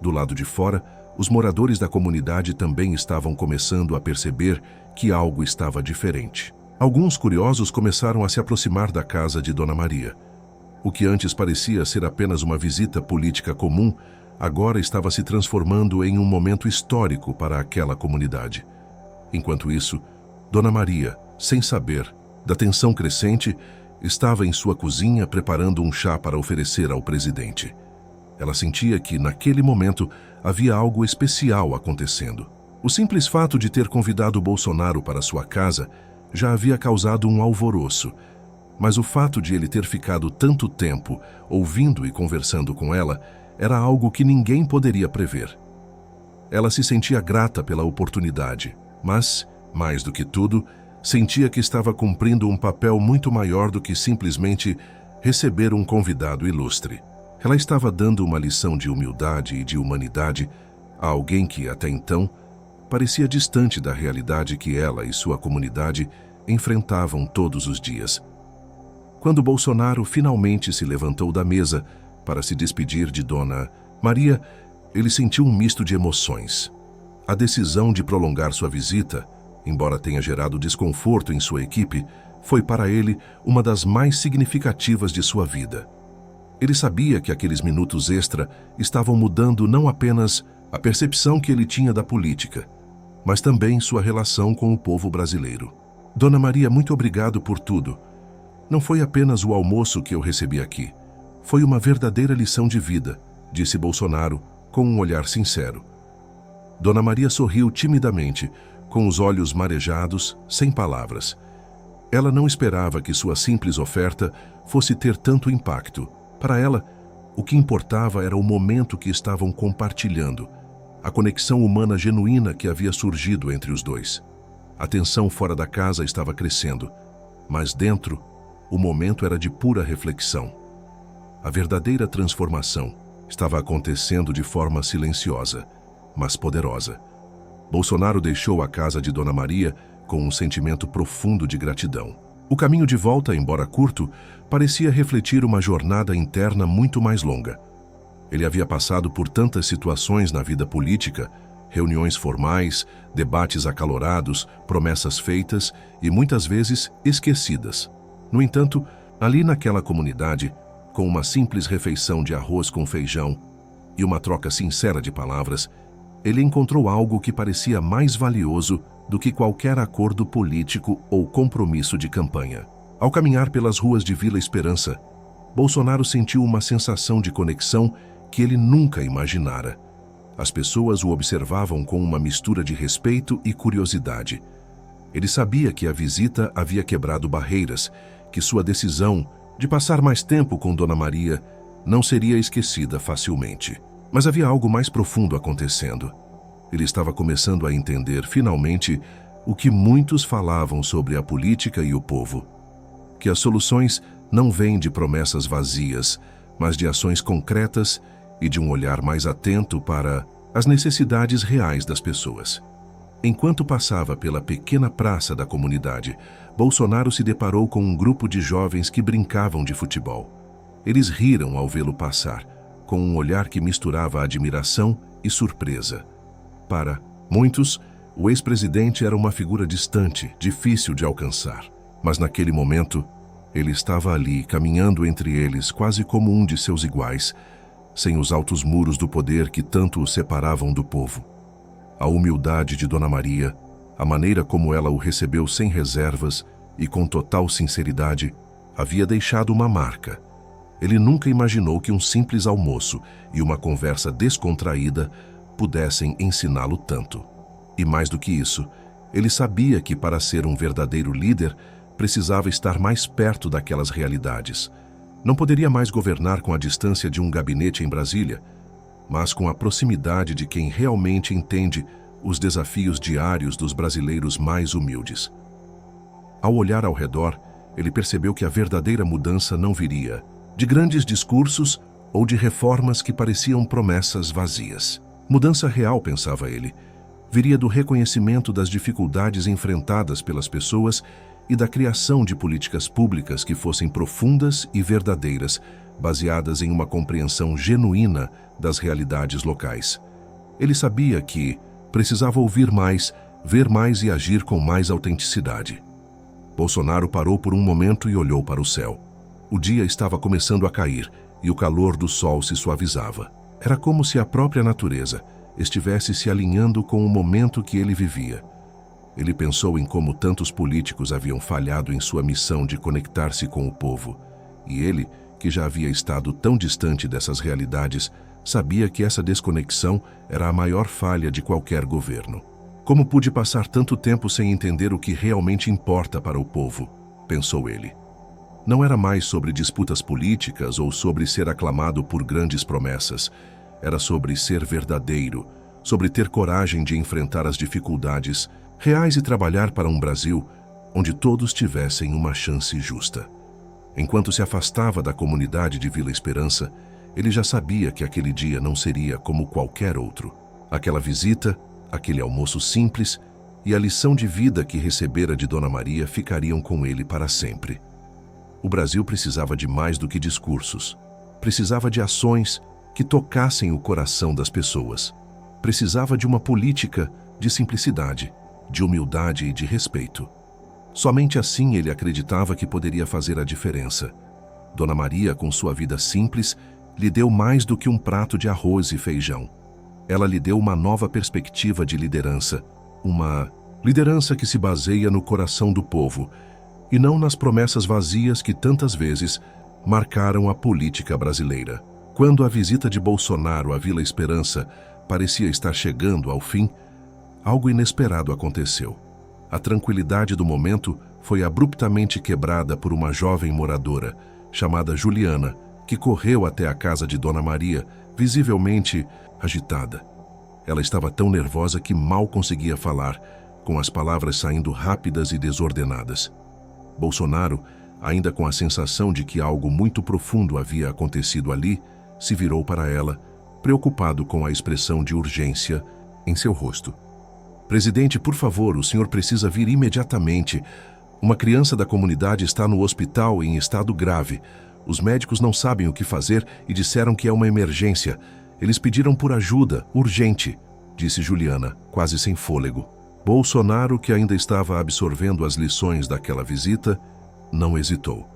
S1: Do lado de fora, os moradores da comunidade também estavam começando a perceber que algo estava diferente. Alguns curiosos começaram a se aproximar da casa de Dona Maria. O que antes parecia ser apenas uma visita política comum, agora estava se transformando em um momento histórico para aquela comunidade. Enquanto isso, Dona Maria, sem saber da tensão crescente, estava em sua cozinha preparando um chá para oferecer ao presidente. Ela sentia que, naquele momento, havia algo especial acontecendo. O simples fato de ter convidado Bolsonaro para sua casa já havia causado um alvoroço, mas o fato de ele ter ficado tanto tempo ouvindo e conversando com ela era algo que ninguém poderia prever. Ela se sentia grata pela oportunidade, mas, mais do que tudo, sentia que estava cumprindo um papel muito maior do que simplesmente receber um convidado ilustre. Ela estava dando uma lição de humildade e de humanidade a alguém que, até então, parecia distante da realidade que ela e sua comunidade enfrentavam todos os dias. Quando Bolsonaro finalmente se levantou da mesa para se despedir de Dona Maria, ele sentiu um misto de emoções. A decisão de prolongar sua visita, embora tenha gerado desconforto em sua equipe, foi para ele uma das mais significativas de sua vida. Ele sabia que aqueles minutos extra estavam mudando não apenas a percepção que ele tinha da política, mas também sua relação com o povo brasileiro. Dona Maria, muito obrigado por tudo. Não foi apenas o almoço que eu recebi aqui. Foi uma verdadeira lição de vida, disse Bolsonaro, com um olhar sincero. Dona Maria sorriu timidamente, com os olhos marejados, sem palavras. Ela não esperava que sua simples oferta fosse ter tanto impacto. Para ela, o que importava era o momento que estavam compartilhando, a conexão humana genuína que havia surgido entre os dois. A tensão fora da casa estava crescendo, mas dentro, o momento era de pura reflexão. A verdadeira transformação estava acontecendo de forma silenciosa, mas poderosa. Bolsonaro deixou a casa de Dona Maria com um sentimento profundo de gratidão. O caminho de volta, embora curto, parecia refletir uma jornada interna muito mais longa. Ele havia passado por tantas situações na vida política, reuniões formais, debates acalorados, promessas feitas e muitas vezes esquecidas. No entanto, ali naquela comunidade, com uma simples refeição de arroz com feijão e uma troca sincera de palavras, ele encontrou algo que parecia mais valioso do que qualquer acordo político ou compromisso de campanha. Ao caminhar pelas ruas de Vila Esperança, Bolsonaro sentiu uma sensação de conexão que ele nunca imaginara. As pessoas o observavam com uma mistura de respeito e curiosidade. Ele sabia que a visita havia quebrado barreiras, que sua decisão de passar mais tempo com Dona Maria não seria esquecida facilmente. Mas havia algo mais profundo acontecendo. Ele estava começando a entender, finalmente, o que muitos falavam sobre a política e o povo. Que as soluções não vêm de promessas vazias, mas de ações concretas e de um olhar mais atento para as necessidades reais das pessoas. Enquanto passava pela pequena praça da comunidade, Bolsonaro se deparou com um grupo de jovens que brincavam de futebol. Eles riram ao vê-lo passar, com um olhar que misturava admiração e surpresa. Para muitos, o ex-presidente era uma figura distante, difícil de alcançar. Mas naquele momento, ele estava ali, caminhando entre eles, quase como um de seus iguais, sem os altos muros do poder que tanto o separavam do povo. A humildade de Dona Maria, a maneira como ela o recebeu sem reservas e com total sinceridade, havia deixado uma marca. Ele nunca imaginou que um simples almoço e uma conversa descontraída pudessem ensiná-lo tanto. E mais do que isso, ele sabia que para ser um verdadeiro líder, precisava estar mais perto daquelas realidades. Não poderia mais governar com a distância de um gabinete em Brasília, mas com a proximidade de quem realmente entende os desafios diários dos brasileiros mais humildes. Ao olhar ao redor, ele percebeu que a verdadeira mudança não viria de grandes discursos ou de reformas que pareciam promessas vazias. Mudança real, pensava ele, viria do reconhecimento das dificuldades enfrentadas pelas pessoas e da criação de políticas públicas que fossem profundas e verdadeiras, baseadas em uma compreensão genuína das realidades locais. Ele sabia que precisava ouvir mais, ver mais e agir com mais autenticidade. Bolsonaro parou por um momento e olhou para o céu. O dia estava começando a cair e o calor do sol se suavizava. Era como se a própria natureza estivesse se alinhando com o momento que ele vivia. Ele pensou em como tantos políticos haviam falhado em sua missão de conectar-se com o povo. E ele, que já havia estado tão distante dessas realidades, sabia que essa desconexão era a maior falha de qualquer governo. Como pude passar tanto tempo sem entender o que realmente importa para o povo? Pensou ele. Não era mais sobre disputas políticas ou sobre ser aclamado por grandes promessas. Era sobre ser verdadeiro, sobre ter coragem de enfrentar as dificuldades reais e trabalhar para um Brasil onde todos tivessem uma chance justa. Enquanto se afastava da comunidade de Vila Esperança, ele já sabia que aquele dia não seria como qualquer outro. Aquela visita, aquele almoço simples e a lição de vida que recebera de Dona Maria ficariam com ele para sempre. O Brasil precisava de mais do que discursos. Precisava de ações que tocassem o coração das pessoas. Precisava de uma política de simplicidade, de humildade e de respeito. Somente assim ele acreditava que poderia fazer a diferença. Dona Maria, com sua vida simples, lhe deu mais do que um prato de arroz e feijão. Ela lhe deu uma nova perspectiva de liderança, uma liderança que se baseia no coração do povo e não nas promessas vazias que tantas vezes marcaram a política brasileira. Quando a visita de Bolsonaro à Vila Esperança parecia estar chegando ao fim, algo inesperado aconteceu. A tranquilidade do momento foi abruptamente quebrada por uma jovem moradora, chamada Juliana, que correu até a casa de Dona Maria, visivelmente agitada. Ela estava tão nervosa que mal conseguia falar, com as palavras saindo rápidas e desordenadas. Bolsonaro, ainda com a sensação de que algo muito profundo havia acontecido ali, se virou para ela, preocupado com a expressão de urgência em seu rosto. "Presidente, por favor, o senhor precisa vir imediatamente. Uma criança da comunidade está no hospital em estado grave. Os médicos não sabem o que fazer e disseram que é uma emergência. Eles pediram por ajuda, urgente", disse Juliana, quase sem fôlego. Bolsonaro, que ainda estava absorvendo as lições daquela visita, não hesitou.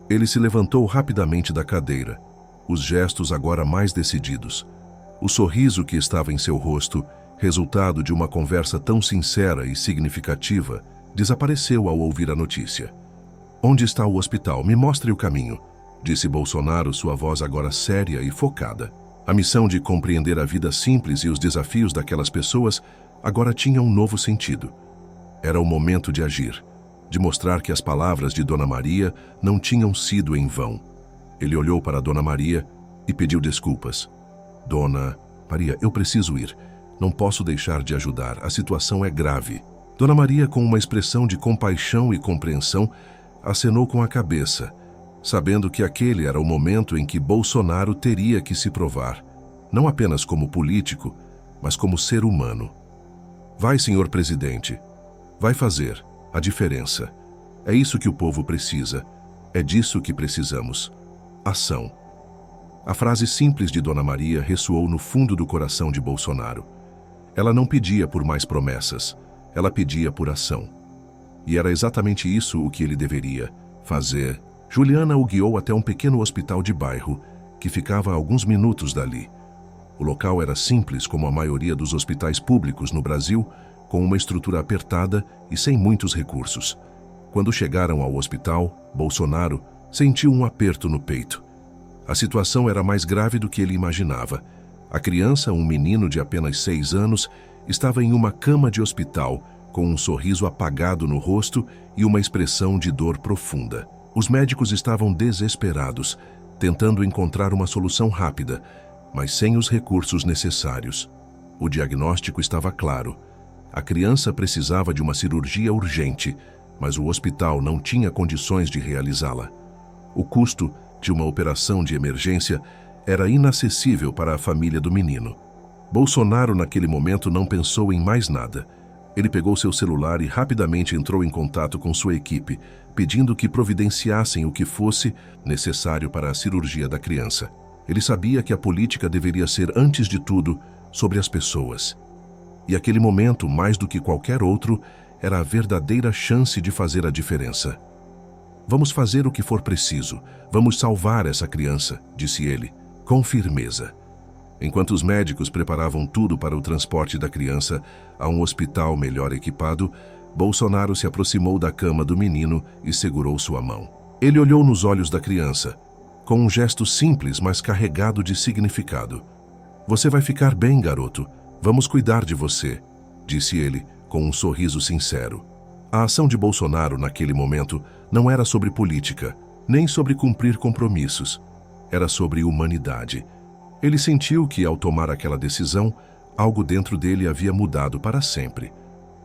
S1: Ele se levantou rapidamente da cadeira, os gestos agora mais decididos. O sorriso que estava em seu rosto, resultado de uma conversa tão sincera e significativa, desapareceu ao ouvir a notícia. "Onde está o hospital? Me mostre o caminho", disse Bolsonaro, sua voz agora séria e focada. A missão de compreender a vida simples e os desafios daquelas pessoas agora tinha um novo sentido. Era o momento de agir, de mostrar que as palavras de Dona Maria não tinham sido em vão. Ele olhou para Dona Maria e pediu desculpas. "Dona Maria, eu preciso ir. Não posso deixar de ajudar. A situação é grave." Dona Maria, com uma expressão de compaixão e compreensão, acenou com a cabeça, sabendo que aquele era o momento em que Bolsonaro teria que se provar, não apenas como político, mas como ser humano. "Vai, senhor presidente. Vai fazer a diferença. É isso que o povo precisa. É disso que precisamos. Ação." A frase simples de Dona Maria ressoou no fundo do coração de Bolsonaro. Ela não pedia por mais promessas, ela pedia por ação. E era exatamente isso o que ele deveria fazer. Juliana o guiou até um pequeno hospital de bairro, que ficava a alguns minutos dali. O local era simples, como a maioria dos hospitais públicos no Brasil, com uma estrutura apertada e sem muitos recursos. Quando chegaram ao hospital, Bolsonaro sentiu um aperto no peito. A situação era mais grave do que ele imaginava. A criança, um menino de apenas 6 anos, estava em uma cama de hospital, com um sorriso apagado no rosto e uma expressão de dor profunda. Os médicos estavam desesperados, tentando encontrar uma solução rápida, mas sem os recursos necessários. O diagnóstico estava claro. A criança precisava de uma cirurgia urgente, mas o hospital não tinha condições de realizá-la. O custo de uma operação de emergência era inacessível para a família do menino. Bolsonaro, naquele momento, não pensou em mais nada. Ele pegou seu celular e rapidamente entrou em contato com sua equipe, pedindo que providenciassem o que fosse necessário para a cirurgia da criança. Ele sabia que a política deveria ser, antes de tudo, sobre as pessoas. E aquele momento, mais do que qualquer outro, era a verdadeira chance de fazer a diferença. "Vamos fazer o que for preciso. Vamos salvar essa criança", disse ele, com firmeza. Enquanto os médicos preparavam tudo para o transporte da criança a um hospital melhor equipado, Bolsonaro se aproximou da cama do menino e segurou sua mão. Ele olhou nos olhos da criança, com um gesto simples, mas carregado de significado. "Você vai ficar bem, garoto. Vamos cuidar de você", disse ele, com um sorriso sincero. A ação de Bolsonaro naquele momento não era sobre política, nem sobre cumprir compromissos. Era sobre humanidade. Ele sentiu que, ao tomar aquela decisão, algo dentro dele havia mudado para sempre.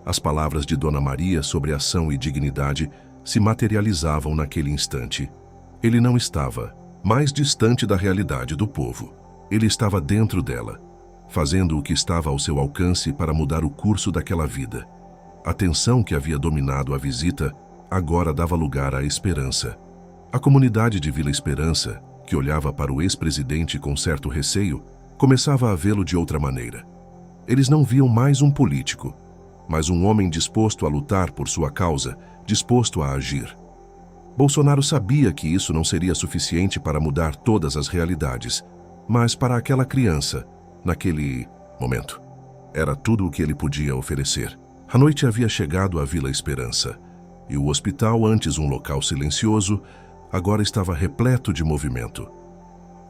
S1: As palavras de Dona Maria sobre ação e dignidade se materializavam naquele instante. Ele não estava mais distante da realidade do povo. Ele estava dentro dela, fazendo o que estava ao seu alcance para mudar o curso daquela vida. A tensão que havia dominado a visita agora dava lugar à esperança. A comunidade de Vila Esperança, que olhava para o ex-presidente com certo receio, começava a vê-lo de outra maneira. Eles não viam mais um político, mas um homem disposto a lutar por sua causa, disposto a agir. Bolsonaro sabia que isso não seria suficiente para mudar todas as realidades, mas para aquela criança, naquele momento, era tudo o que ele podia oferecer. A noite havia chegado à Vila Esperança, e o hospital, antes um local silencioso, agora estava repleto de movimento.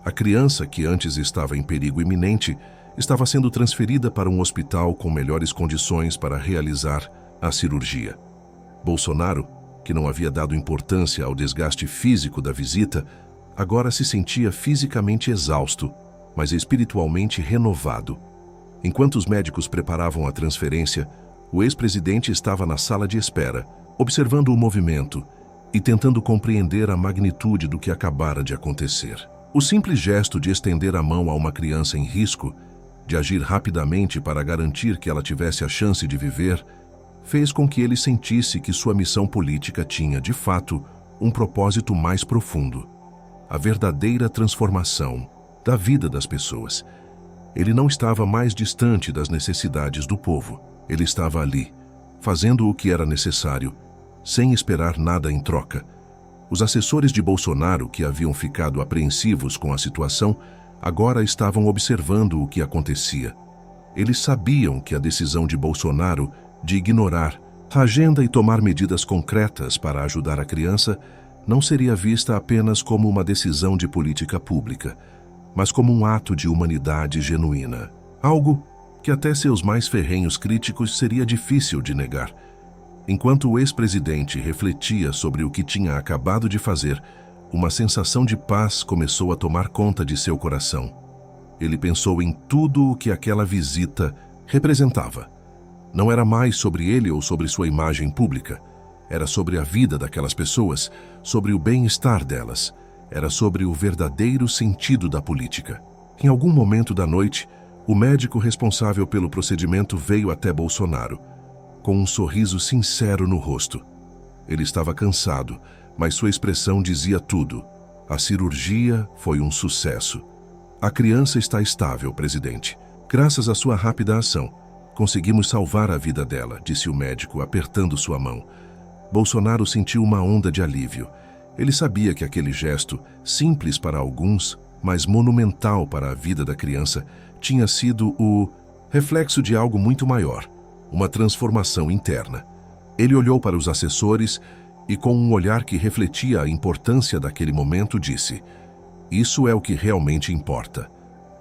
S1: A criança, que antes estava em perigo iminente, estava sendo transferida para um hospital com melhores condições para realizar a cirurgia. Bolsonaro, que não havia dado importância ao desgaste físico da visita, agora se sentia fisicamente exausto, mas espiritualmente renovado. Enquanto os médicos preparavam a transferência, o ex-presidente estava na sala de espera, observando o movimento e tentando compreender a magnitude do que acabara de acontecer. O simples gesto de estender a mão a uma criança em risco, de agir rapidamente para garantir que ela tivesse a chance de viver, fez com que ele sentisse que sua missão política tinha, de fato, um propósito mais profundo: a verdadeira transformação da vida das pessoas. Ele não estava mais distante das necessidades do povo. Ele estava ali, fazendo o que era necessário, sem esperar nada em troca. Os assessores de Bolsonaro, que haviam ficado apreensivos com a situação, agora estavam observando o que acontecia. Eles sabiam que a decisão de Bolsonaro de ignorar a agenda e tomar medidas concretas para ajudar a criança não seria vista apenas como uma decisão de política pública, mas como um ato de humanidade genuína. Algo que até seus mais ferrenhos críticos seria difícil de negar. Enquanto o ex-presidente refletia sobre o que tinha acabado de fazer, uma sensação de paz começou a tomar conta de seu coração. Ele pensou em tudo o que aquela visita representava. Não era mais sobre ele ou sobre sua imagem pública. Era sobre a vida daquelas pessoas, sobre o bem-estar delas. Era sobre o verdadeiro sentido da política. Em algum momento da noite, o médico responsável pelo procedimento veio até Bolsonaro, com um sorriso sincero no rosto. Ele estava cansado, mas sua expressão dizia tudo. A cirurgia foi um sucesso. A criança está estável, presidente. Graças à sua rápida ação, conseguimos salvar a vida dela, disse o médico, apertando sua mão. Bolsonaro sentiu uma onda de alívio. Ele sabia que aquele gesto, simples para alguns, mas monumental para a vida da criança, tinha sido o reflexo de algo muito maior, uma transformação interna. Ele olhou para os assessores e, com um olhar que refletia a importância daquele momento, disse: "Isso é o que realmente importa.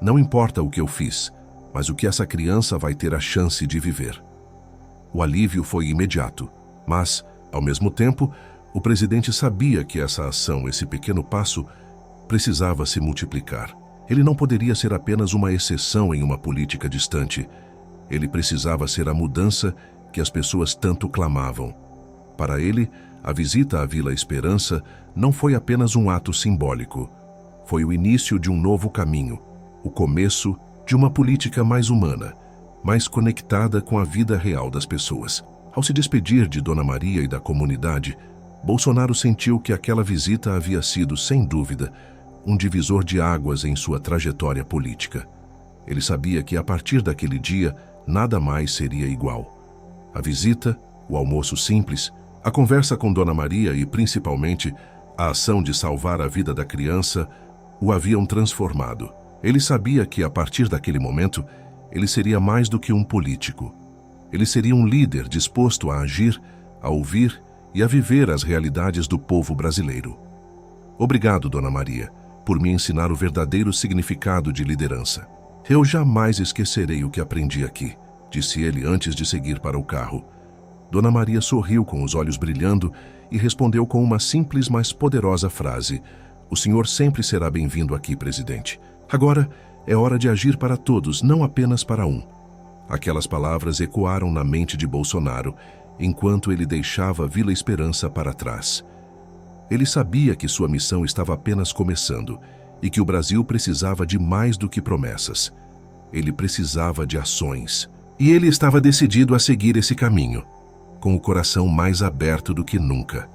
S1: Não importa o que eu fiz, mas o que essa criança vai ter a chance de viver." O alívio foi imediato, mas, ao mesmo tempo, o presidente sabia que essa ação, esse pequeno passo, precisava se multiplicar. Ele não poderia ser apenas uma exceção em uma política distante. Ele precisava ser a mudança que as pessoas tanto clamavam. Para ele, a visita à Vila Esperança não foi apenas um ato simbólico. Foi o início de um novo caminho, o começo de uma política mais humana, mais conectada com a vida real das pessoas. Ao se despedir de Dona Maria e da comunidade, Bolsonaro sentiu que aquela visita havia sido, sem dúvida, um divisor de águas em sua trajetória política. Ele sabia que, a partir daquele dia, nada mais seria igual. A visita, o almoço simples, a conversa com Dona Maria e, principalmente, a ação de salvar a vida da criança o haviam transformado. Ele sabia que, a partir daquele momento, ele seria mais do que um político. Ele seria um líder disposto a agir, a ouvir e a viver as realidades do povo brasileiro. Obrigado, Dona Maria, por me ensinar o verdadeiro significado de liderança. Eu jamais esquecerei o que aprendi aqui. disse ele antes de seguir para o carro. Dona Maria sorriu com os olhos brilhando e respondeu com uma simples, mas poderosa frase: "O senhor sempre será bem-vindo aqui, presidente. Agora é hora de agir para todos, não apenas para um." Aquelas palavras ecoaram na mente de Bolsonaro, enquanto ele deixava Vila Esperança para trás. Ele sabia que sua missão estava apenas começando e que o Brasil precisava de mais do que promessas. Ele precisava de ações. E ele estava decidido a seguir esse caminho, com o coração mais aberto do que nunca.